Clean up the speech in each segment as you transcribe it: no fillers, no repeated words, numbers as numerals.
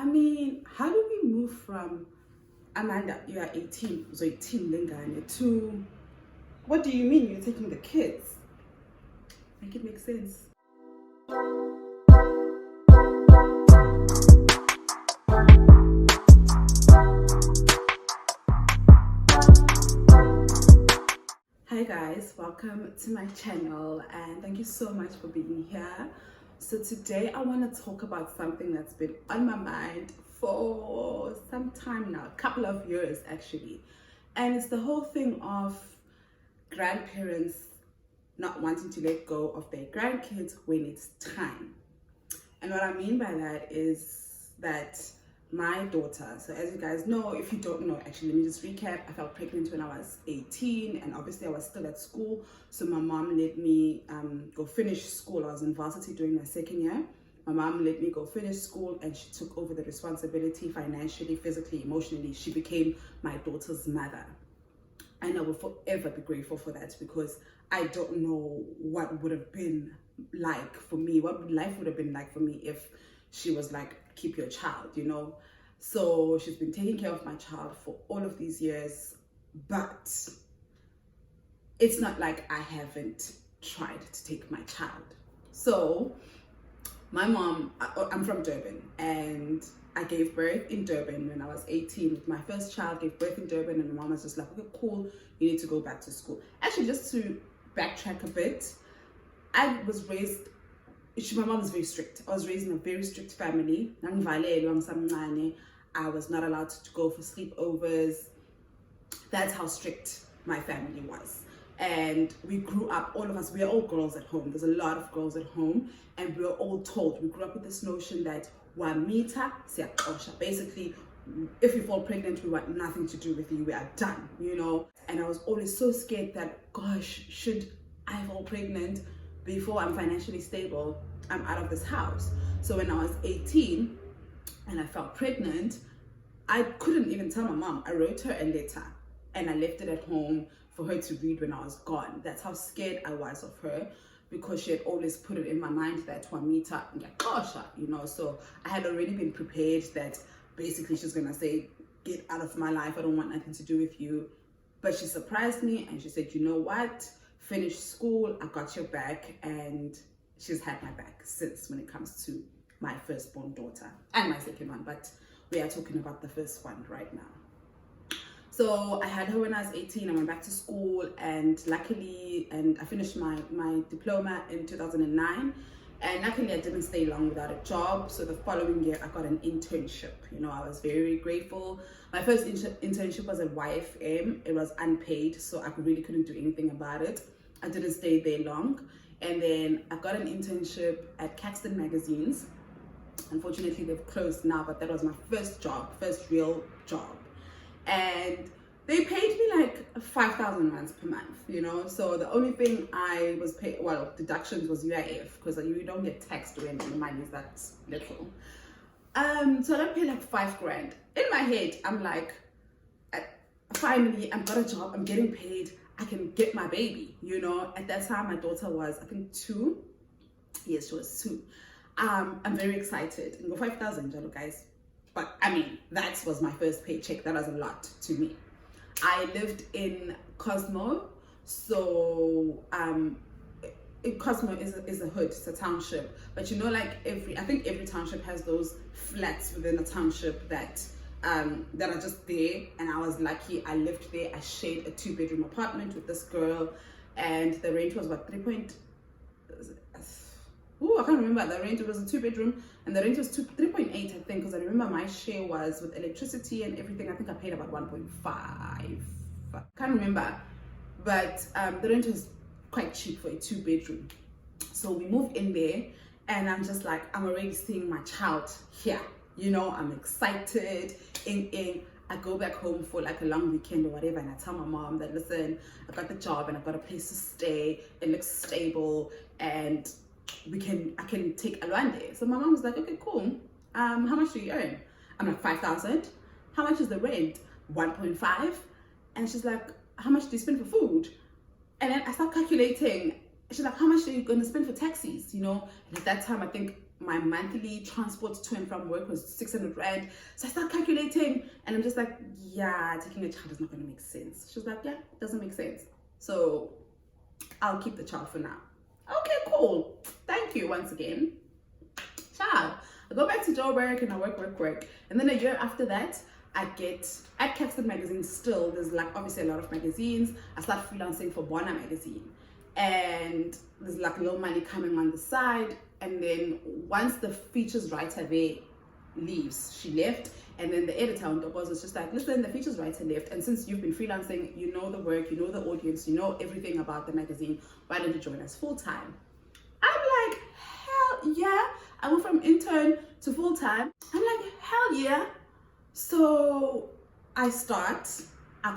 I mean, how do we move from Amanda, you are 18, so 18 Lingane, to what do you mean you're taking the kids? Make it make sense. Hi guys, welcome to my channel and thank you so much for being here. So today I want to talk about something that's been on my mind for some time now, a couple of years actually, and it's the whole thing of grandparents not wanting to let go of their grandkids when it's time. And what I mean by that is that my daughter, so as you guys know, if you don't know, actually let me just recap. I felt pregnant when I was 18 and obviously I was still at school, so my mom let me go finish school. I was in varsity during my second year. My mom let me go finish school and she took over the responsibility financially, physically, emotionally. She became my daughter's mother, and I will forever be grateful for that, because I don't know what would have been like for me, what life would have been like for me if she was like, keep your child, you know. So she's been taking care of my child for all of these years, but it's not like I haven't tried to take my child. So my mom, I'm from Durban, and I gave birth in Durban when I was 18 with my first child. Gave birth in Durban, and my mom was just like, okay, cool, you need to go back to school. Actually, just to backtrack a bit, I was raised, my mom was very strict. I was raised in a very strict family. I was not allowed to go for sleepovers. That's how strict my family was. And we grew up, all of us, we are all girls at home. There's a lot of girls at home, and we were all told, we grew up with this notion that wamita siyaqosha. Basically, if you fall pregnant, we want nothing to do with you, we are done, you know. And I was always so scared that, gosh, should I fall pregnant before I'm financially stable, I'm out of this house. So when I was 18 and I felt pregnant, I couldn't even tell my mom. I wrote her a letter and I left it at home for her to read when I was gone. That's how scared I was of her, because she had always put it in my mind that wamita ngiyaqosha, you know. So I had already been prepared that basically she's gonna say, get out of my life, I don't want nothing to do with you. But she surprised me and she said, you know what, finish school, I got your back. And she's had my back since, when it comes to my firstborn daughter and my second one, but we are talking about the first one right now. So I had her when I was 18. I went back to school, and luckily, and I finished my diploma in 2009, and luckily I didn't stay long without a job. So the following year I got an internship. You know, I was very grateful. My first internship was at YFM. It was unpaid, so I really couldn't do anything about it. I didn't stay there long. And then I got an internship at Caxton Magazines. Unfortunately, they've closed now, but that was my first job, first real job. And they paid me like 5,000 rands per month, you know. So the only thing I was paid, well, deductions was UIF, because you don't get taxed when the money is that little. So I don't pay like 5 grand. In my head, I'm like, finally, I've got a job, I'm getting paid, I can get my baby, you know. At that time, my daughter was, I think, 2. Yes, she was 2. I'm very excited. And go 5,000, guys. But I mean, that was my first paycheck. That was a lot to me. I lived in Cosmo, so Cosmo is a hood, it's a township. But you know, like I think every township has those flats within a township that are just there. And I was lucky, I lived there. I shared a 2-bedroom apartment with this girl, and the rent was about I can't remember the rent. It was a 2-bedroom, and the rent was 3.8, I think, because I remember my share was with electricity and everything. I think I paid about 1.5. I can't remember, but the rent was quite cheap for a 2-bedroom. So we moved in there, and I'm just like, I'm already seeing my child here. You know, I'm excited. I go back home for like a long weekend or whatever, and I tell my mom that, listen, I got the job and I've got a place to stay. It looks stable, and I can take Alwande. So my mom was like, okay, cool. How much do you earn? I'm like, 5,000. How much is the rent? 1.5. And she's like, how much do you spend for food? And then I start calculating. She's like, how much are you going to spend for taxis? You know, and at that time, I think my monthly transport to and from work was 600 rand. So I start calculating and I'm just like, yeah, taking a child is not going to make sense. She was like, yeah, it doesn't make sense. So I'll keep the child for now. Okay, cool. Thank you once again. Ciao. I go back to Joburg and I work. And then a year after that, I get at Caxton magazine still. There's like obviously a lot of magazines. I start freelancing for Bona magazine. And there's like a little money coming on the side. And then once the features writer there leaves, she left. And then the editor on top was just like, listen, the features writer left. And since you've been freelancing, you know the work, you know the audience, you know everything about the magazine. Why don't you join us full time? I'm like, hell yeah. I went from intern to full time. I'm like, hell yeah. So I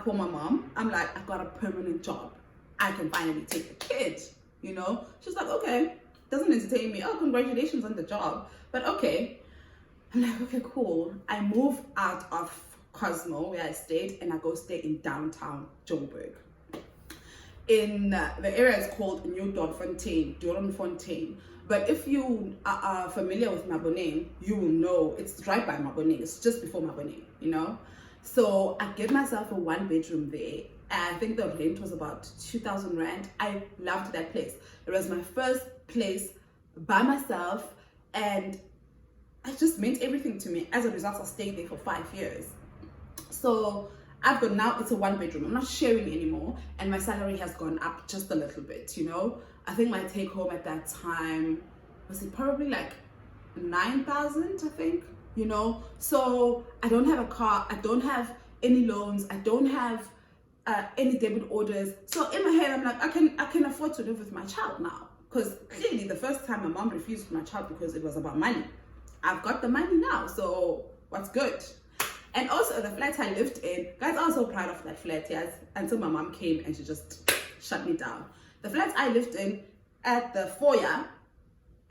call my mom. I'm like, I got a permanent job. I can finally take the kid, you know? She's like, okay. Doesn't entertain me. Oh, congratulations on the job. But okay. I'm like, okay, cool. I move out of Cosmo, where I stayed, and I go stay in downtown Joburg. In the area is called New Doornfontein. But if you are familiar with Maboneng, you will know it's right by Maboneng. It's just before Maboneng, you know? So I get myself a 1-bedroom there. And I think the rent was about 2,000 rand. I loved that place. It was my first place by myself. And it just meant everything to me. As a result, I stayed there for 5 years. So I've got now, it's a 1-bedroom. I'm not sharing anymore. And my salary has gone up just a little bit, you know? I think my take home at that time was it probably like 9,000, I think, you know? So I don't have a car. I don't have any loans. I don't have any debit orders. So in my head, I'm like, I can afford to live with my child now. Because clearly the first time my mom refused my child because it was about money. I've got the money now, so what's good? And also the flat I lived in, guys, I was so proud of that flat, yes, until my mom came and she just shut me down. The flat I lived in at the foyer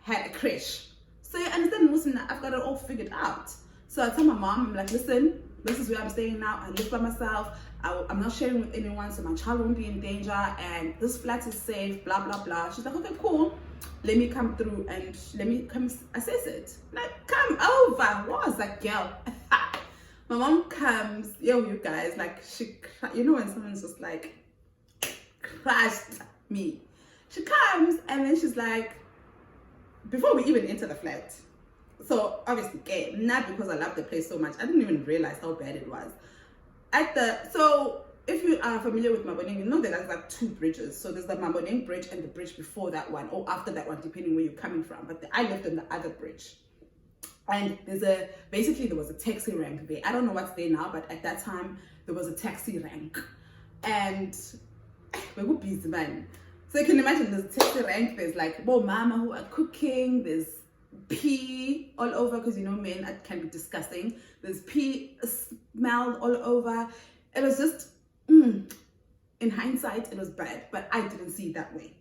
had a creche. So you understand, Muslim, I've got it all figured out. So I tell my mom, I'm like, listen, this is where I'm staying now. I live by myself. I'm not sharing with anyone, so my child won't be in danger. And this flat is safe, blah, blah, blah. She's like, okay, cool. Let me come through and let me come assess it. Like, come over. What was that girl? My mom comes, yo, you guys, like, you know when someone's just like, crushed me. She comes and then she's like, before we even enter the flat, so obviously, okay, not because I love the place so much, I didn't even realize how bad it was. So if you are familiar with Maboneng, you know that there's like 2 bridges. So there's the Maboneng bridge and the bridge before that one, or after that one, depending where you're coming from. But I lived on the other bridge. And basically there was a taxi rank there. I don't know what's there now, but at that time there was a taxi rank. And we were busy, man. So you can imagine there's a taxi rank, there's like more mama who are cooking, there's pee all over, because you know men can be disgusting. There's pee smelled all over. It was just, in hindsight, it was bad, but I didn't see it that way.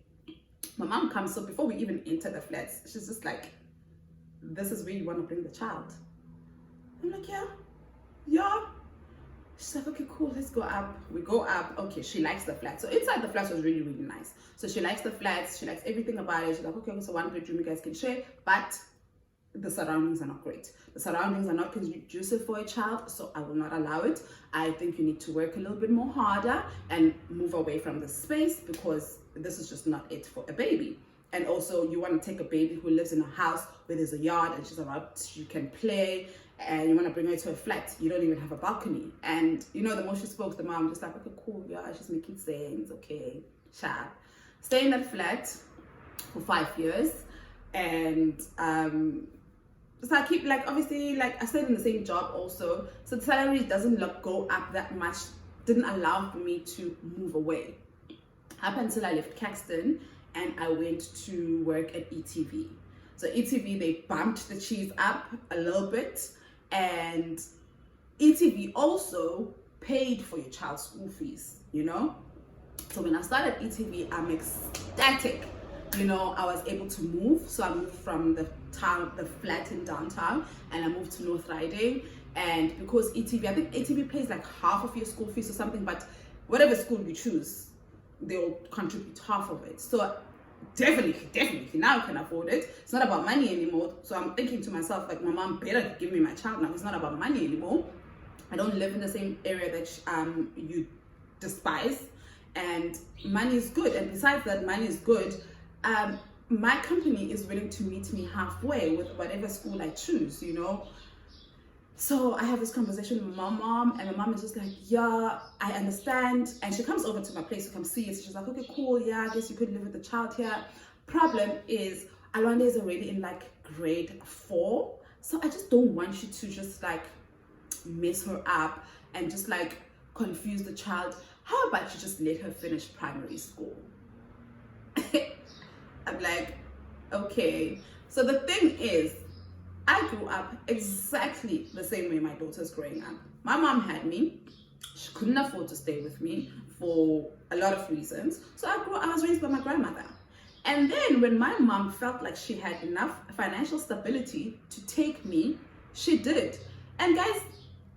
My mom comes, so before we even enter the flats, she's just like, this is where you want to bring the child. I'm like, yeah. She's like, okay, cool, let's go up. We go up. Okay, she likes the flat. So inside the flat was really, really nice. So she likes the flats. She likes everything about it. She's like, okay, so 1-bedroom you guys can share, but the surroundings are not great. The surroundings are not conducive for a child, so I will not allow it. I think you need to work a little bit more harder and move away from the space, because this is just not it for a baby. And also you want to take a baby who lives in a house where there's a yard and she's around, you can play, and you want to bring her to a flat. You don't even have a balcony. And you know, the more she spoke, the mom just like, okay, cool, yeah, she's making sense, okay, sharp. Stay in that flat for 5 years. And so I keep, like, obviously, like, I stayed in the same job also. So the salary doesn't go up that much, didn't allow for me to move away. Up until I left Caxton and I went to work at ETV. So ETV, they bumped the cheese up a little bit, and ETV also paid for your child's school fees, you know? So when I started ETV, I'm ecstatic. You know, I was able to move. So I moved from the flat in downtown, and I moved to North Riding. And because ETV, I think ETV pays like half of your school fees or something, but whatever school you choose, they'll contribute half of it. So definitely now I can afford it. It's not about money anymore. So I'm thinking to myself, like, my mom better give me my child now. It's not about money anymore. I don't live in the same area that you despise, and money is good. And besides that, money is good. My company is willing to meet me halfway with whatever school I choose, you know. So I have this conversation with my mom, and my mom is just like, yeah, I understand. And she comes over to my place to come see it. So she's like, okay, cool, yeah, I guess you could live with the child here. Problem is, Alwanda is already in like grade 4. So I just don't want you to just like mess her up and just like confuse the child. How about you just let her finish primary school? I'm like, okay. So the thing is, I grew up exactly the same way my daughter's growing up. My mom had me. She couldn't afford to stay with me for a lot of reasons. So I was raised by my grandmother. And then when my mom felt like she had enough financial stability to take me, she did. And guys,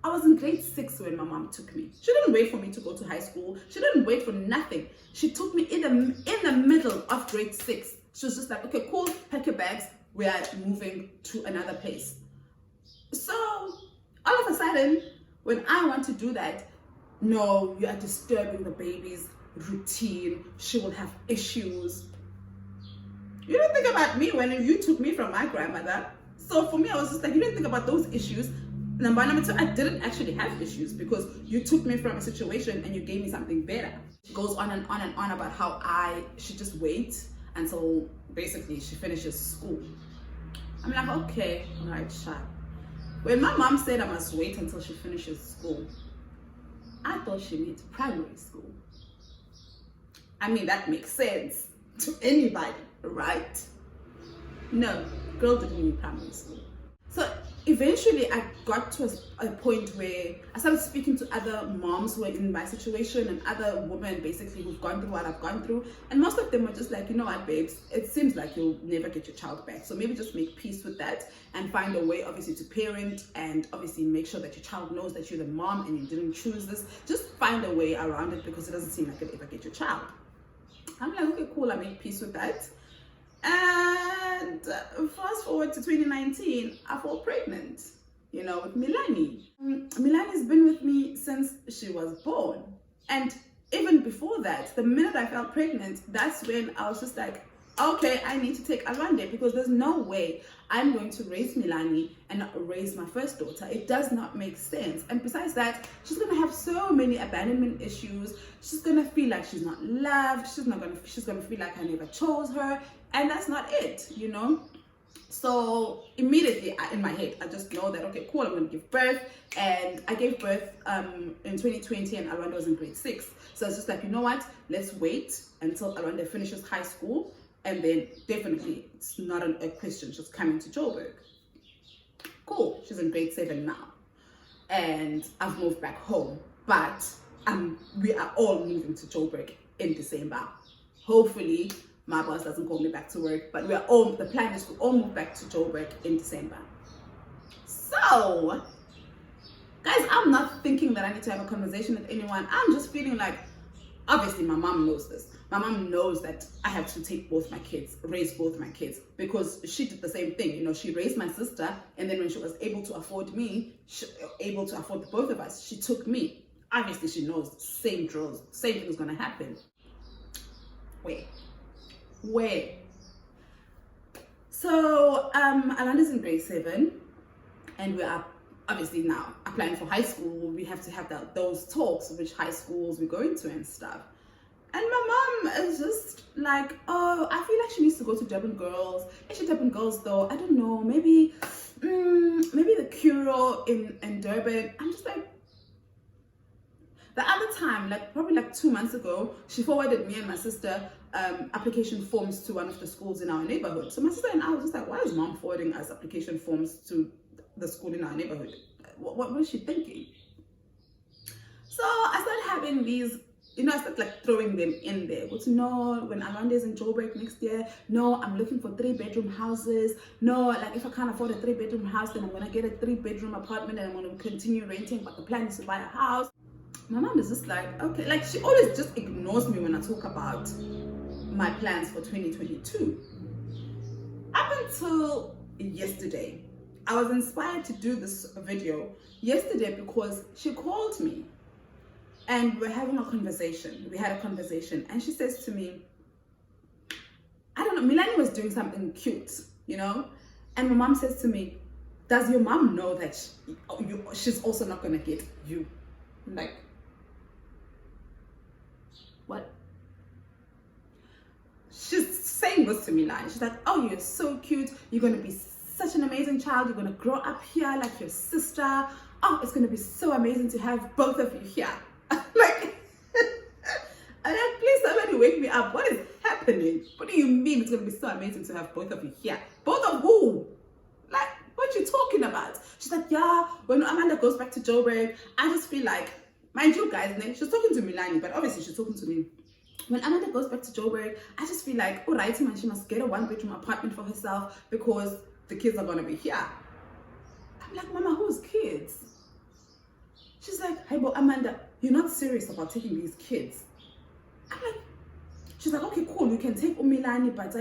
I was in grade 6 when my mom took me. She didn't wait for me to go to high school. She didn't wait for nothing. She took me in the middle of grade 6. She was just like, okay, cool, pack your bags. We are moving to another place. So all of a sudden, when I want to do that, no, you are disturbing the baby's routine. She will have issues. You didn't think about me when you took me from my grandmother. So for me, I was just like, you didn't think about those issues. Number 2, I didn't actually have issues because you took me from a situation and you gave me something better. She goes on and on and on about how I should just wait until basically she finishes school. I'm like, okay, all right, sure. When my mom said I must wait until she finishes school, I thought she meant primary school. I mean, that makes sense to anybody, right? No, girl didn't mean primary school. So eventually I got to a point where I started speaking to other moms who were in my situation and other women basically who've gone through what I've gone through. And most of them were just like, you know what, babes, it seems like you'll never get your child back. So maybe just make peace with that and find a way, obviously, to parent and obviously make sure that your child knows that you're the mom and you didn't choose this. Just find a way around it because it doesn't seem like you'll ever get your child. I'm like, okay, cool, I make peace with that. And fast forward to 2019, I fall pregnant, you know, with Milani. Milani's been with me since she was born. And even before that, the minute I felt pregnant, that's when I was just like, okay, I need to take Alwanda because there's no way I'm going to raise Milani and not raise my first daughter. It does not make sense. And besides that, she's going to have so many abandonment issues. She's going to feel like she's not loved. She's going to feel like I never chose her. And that's not it, you know? So immediately in my head, I just know that, okay, cool, I'm going to give birth. And I gave birth in 2020 and Alwanda was in grade 6. So I was just like, you know what? Let's wait until Alwanda finishes high school. And then definitely it's not a question, she's coming to Joburg. Cool, she's in grade 7 now. And I've moved back home. But we are all moving to Joburg in December. Hopefully, my boss doesn't call me back to work, but the plan is to all move back to Joburg in December. So, guys, I'm not thinking that I need to have a conversation with anyone. I'm just feeling like, obviously my mom knows this. My mom knows that I have to take raise both my kids, because she did the same thing. You know, she raised my sister, and then when she was able to afford me, able to afford the both of us, she took me. Obviously, she knows same drills, same thing is gonna happen. Where? So Alwanda's in grade 7 and we are obviously now applying for high school. We have to have those talks, which high schools we're going to and stuff. And my mom is just like, oh, I feel like she needs to go to Durban Girls. Is she Durban Girls though? I don't know, maybe the Curo in Durban. I'm just like, the other time, probably 2 months ago, she forwarded me and my sister application forms to one of the schools in our neighborhood. So my sister and I was just like, why is mom forwarding us application forms to the school in our neighborhood? What was she thinking? So I started having these, I started throwing them in there. But no, when Alwanda is in Joburg next year, no, I'm looking for 3-bedroom houses. No, if I can't afford a 3-bedroom house, then I'm gonna get a 3-bedroom apartment and I'm gonna continue renting, but the plan is to buy a house. My mom is just like, okay, she always just ignores me when I talk about my plans for 2022. Up until yesterday, I was inspired to do this video yesterday because she called me and we're having a conversation. We had a conversation and she says to me, I don't know, Milani was doing something cute, you know? And my mom says to me, does your mom know that she's also not gonna get you? I'm like, what? She's saying this to Milani. She's like, oh, you're so cute. You're gonna be such an amazing child. You're gonna grow up here like your sister. Oh, it's gonna be so amazing to have both of you here. Like, I'm like, please somebody wake me up. What is happening? What do you mean it's gonna be so amazing to have both of you here? Both of who? Like, what you talking about? She's like, yeah, when Amanda goes back to Joburg, I just feel like, mind you guys, she's talking to Milani, but obviously she's talking to me. When Amanda goes back to Joburg, I just feel like, all right, man, she must get a one-bedroom apartment for herself because the kids are gonna be here. I'm like, Mama, whose kids? She's like, hey, but Amanda, you're not serious about taking these kids. I'm like, she's like, okay, cool, you can take Umilani, but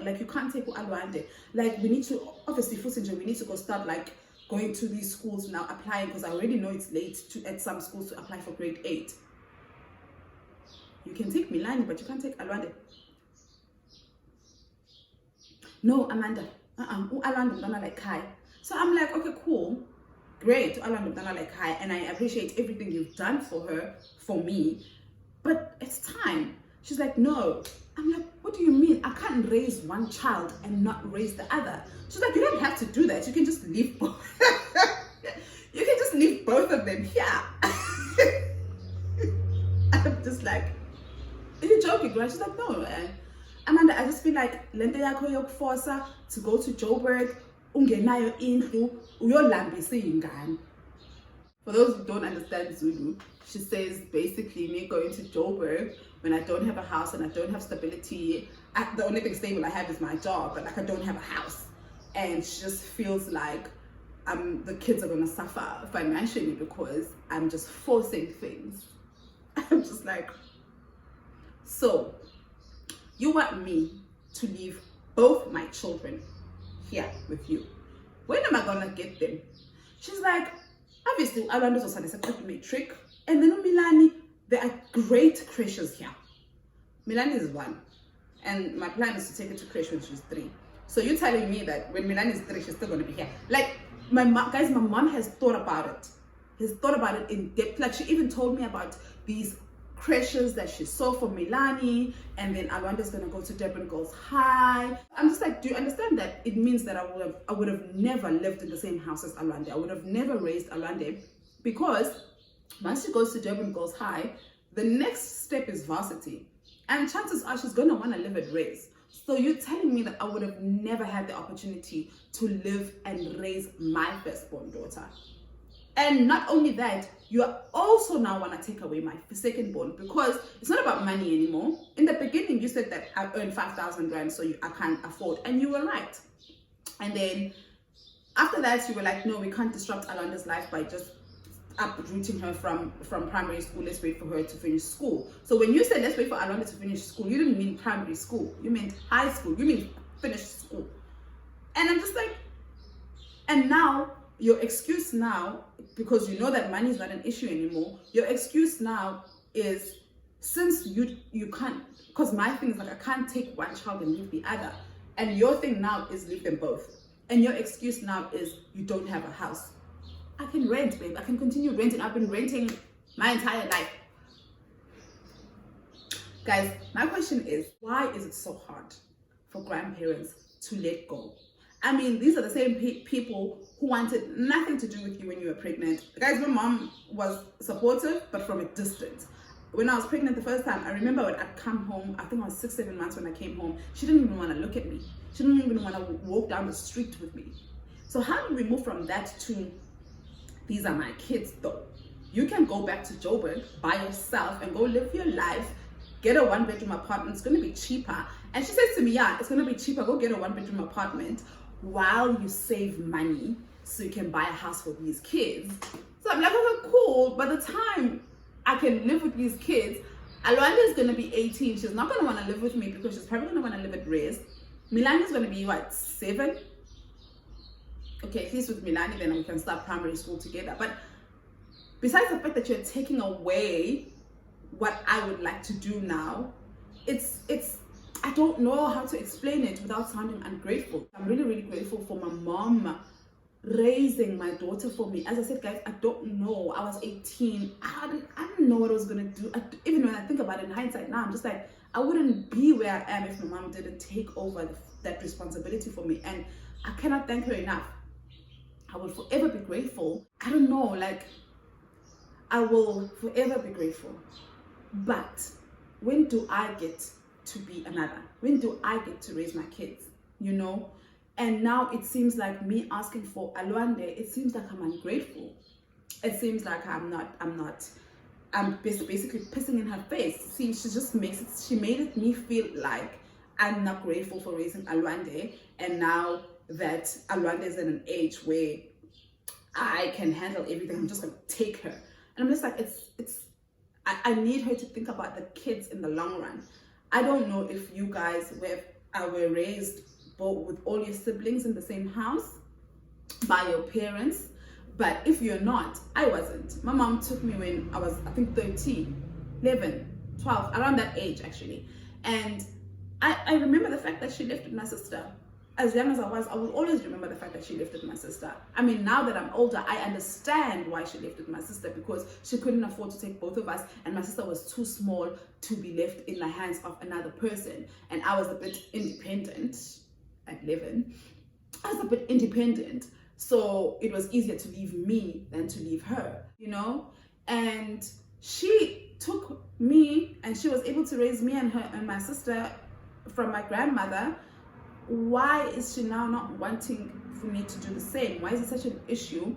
like you can't take Alwande. Like, we need to, obviously, we need to go start like going to these schools now, applying, because I already know it's late at some schools to apply for grade 8. You can take Milani, but you can't take Alwande. No, Amanda. Alwande like Kai. So I'm like, okay, cool. Great. Alwande like Kai. And I appreciate everything you've done for her, for me. But it's time. She's like, no. I'm like, what do you mean? I can't raise one child and not raise the other. She's like, you don't have to do that. You can just leave both. You can just leave both of them here. I'm just like, are you joking, right? She's like, no, Amanda, I just feel like lento yakho yokuforsa to go to Joburg, ungenayo indlu, uyolambisa ingane. For those who don't understand Zulu, she says basically me going to Joburg when I don't have a house and I don't have stability. The only thing stable I have is my job, but like I don't have a house. And she just feels like the kids are gonna suffer financially because I'm just forcing things. I'm just like, so you want me to leave both my children here with you? When am I gonna get them? She's like, obviously, Alwande was a matric, and then Milani, there are great creches here. Milani is 1, and my plan is to take her to creche when she's 3. So you're telling me that when Milani is 3, she's still gonna be here? Like, my mom has thought about it. Has thought about it in depth. Like, she even told me about these creches that she saw for Milani, and then Alwande is gonna go to Durban Girls High. I'm just like, do you understand that it means that I would have never lived in the same house as Alwande? I would have never raised Alwande, because once she goes to Durban Girls High, the next step is varsity, and chances are she's gonna want to live at Rays. So you're telling me that I would have never had the opportunity to live and raise my firstborn daughter. And not only that, you also now want to take away my second born, because it's not about money anymore. In the beginning, you said that I earned 5,000 rand, so I can't afford. And you were right. And then after that, you were like, no, we can't disrupt Alwande's life by just uprooting her from primary school. Let's wait for her to finish school. So when you said let's wait for Alwande to finish school, you didn't mean primary school. You meant high school. You mean finish school. And I'm just like, and now, your excuse now, because you know that money is not an issue anymore, your excuse now is, since you can't, because my thing is like, I can't take one child and leave the other, and your thing now is leave them both, and your excuse now is you don't have a house. I can rent, babe. I can continue renting. I've been renting my entire life. Guys, my question is, why is it so hard for grandparents to let go? I mean, these are the same people who wanted nothing to do with you when you were pregnant. Guys, my mom was supportive, but from a distance. When I was pregnant the first time, I remember when I'd come home, I think I was 6-7 months when I came home, she didn't even want to look at me. She didn't even want to walk down the street with me. So how do we move from that to, these are my kids though? You can go back to Joburg by yourself and go live your life, get a 1-bedroom apartment. It's going to be cheaper. And she says to me, yeah, it's going to be cheaper. Go get a 1-bedroom apartment while you save money so you can buy a house for these kids. So I'm like, okay, cool. By the time I can live with these kids, Alwanda is going to be 18. She's not going to want to live with me because she's probably going to want to live at Reyes. Milani is going to be, what, 7? Okay, at least with Milani, then we can start primary school together. But besides the fact that you're taking away what I would like to do now, it's I don't know how to explain it without sounding ungrateful. I'm really, really grateful for my mom raising my daughter for me. As I said, guys, I don't know. I was 18. I didn't know what I was gonna do. Even when I think about it in hindsight now, I'm just like, I wouldn't be where I am if my mom didn't take over that responsibility for me. And I cannot thank her enough. I will forever be grateful. I don't know, like, I will forever be grateful. But when do I get to be another? When do I get to raise my kids? You know? And now it seems like me asking for Alwande, it seems like I'm ungrateful. It seems like I'm basically pissing in her face. See, she made me feel like I'm not grateful for raising Alwande. And now that Alwande is in an age where I can handle everything, I'm just gonna take her. And I'm just like, I need her to think about the kids in the long run. I don't know if you guys were raised with all your siblings in the same house by your parents, but if you're not, I wasn't. My mom took me when I was, I think, 13, 11, 12, around that age actually. And I remember the fact that she lived with my sister. As young as I will always remember the fact that she lived with my sister. I mean, now that I'm older, I understand why she lived with my sister, because she couldn't afford to take both of us, and my sister was too small to be left in the hands of another person. And I was a bit independent at 11. I was a bit independent, so it was easier to leave me than to leave her, you know? And she took me, and she was able to raise me and my sister from my grandmother. Why is she now not wanting for me to do the same? Why is it such an issue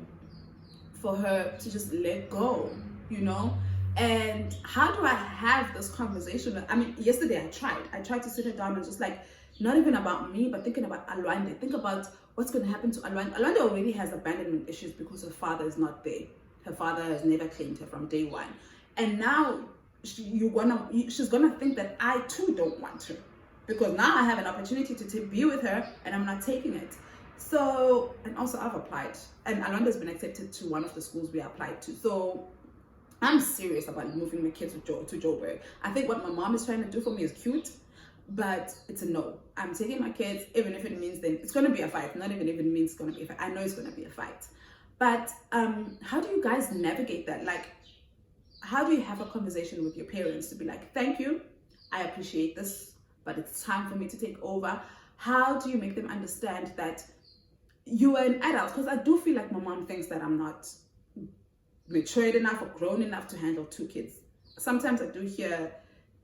for her to just let go, you know? And how do I have this conversation? I mean, yesterday I tried to sit her down and just like, not even about me, but thinking about Alwande. Think about what's going to happen to Alwande. Alwande already has abandonment issues because her father is not there. Her father has never claimed her from day one. And now she's gonna think that I too don't want her, because now I have an opportunity to be with her and I'm not taking it. So, and also I've applied, and Alwande has been accepted to one of the schools we applied to. So I'm serious about moving my kids to Joburg. I think what my mom is trying to do for me is cute, but it's a no. I'm taking my kids, even if it means then it's going to be a fight. Not even if it means it's going to be a fight. I know it's going to be a fight. But how do you guys navigate that? Like, how do you have a conversation with your parents to be like, thank you, I appreciate this, but it's time for me to take over? How do you make them understand that you are an adult? Because I do feel like my mom thinks that I'm not matured enough or grown enough to handle 2 kids. Sometimes I do hear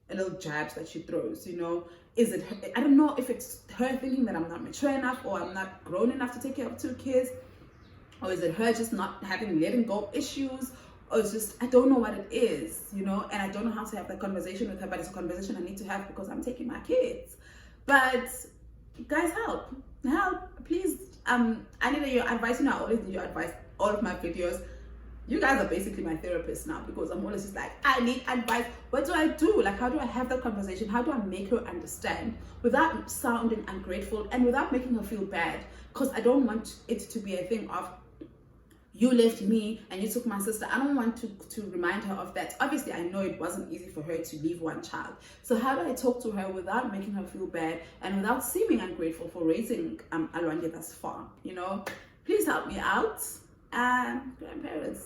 a little jabs that she throws, you know. Is it her? I don't know if it's her thinking that I'm not mature enough or I'm not grown enough to take care of 2 kids, or is it her just not having letting go issues, or it's just, I don't know what it is, you know. And I don't know how to have that conversation with her, but it's a conversation I need to have because I'm taking my kids. But guys, help, please. I need your advice. You know, I always need your advice. All of my videos, you guys are basically my therapist now, because I'm always just like, I need advice. What do I do? Like, how do I have that conversation? How do I make her understand without sounding ungrateful and without making her feel bad? Because I don't want it to be a thing of, you left me and you took my sister. I don't want to remind her of that. Obviously, I know it wasn't easy for her to leave one child. So how do I talk to her without making her feel bad and without seeming ungrateful for raising Alwande thus far? You know, please help me out. Grandparents.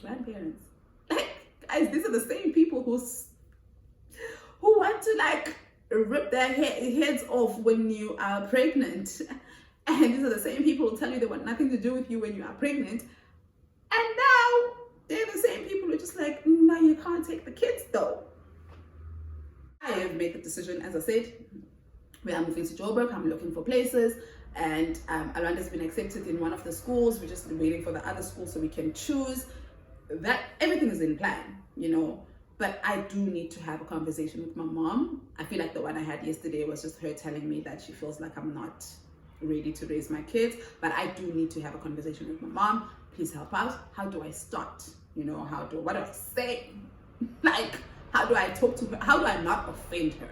Grandparents. Like, guys, these are the same people who want to like rip their heads off when you are pregnant. And these are the same people who tell you they want nothing to do with you when you are pregnant. And now they're the same people who are just like, no, you can't take the kids though. I have made the decision, as I said, we are moving to Joburg. I'm looking for places, and Alwande's been accepted in one of the schools. We're just waiting for the other school so we can choose. That everything is in plan, you know. But I do need to have a conversation with my mom. I feel like the one I had yesterday was just her telling me that she feels like I'm not ready to raise my kids, but I do need to have a conversation with my mom. Please help out. How do I start? You know, what do I say? Like, How do I talk to her? How do I not offend her?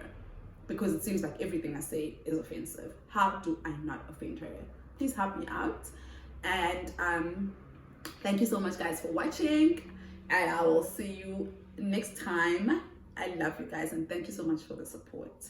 Because it seems like everything I say is offensive. How do I not offend her? Please help me out. And thank you so much, guys, for watching. And I will see you next time. I love you guys, and thank you so much for the support.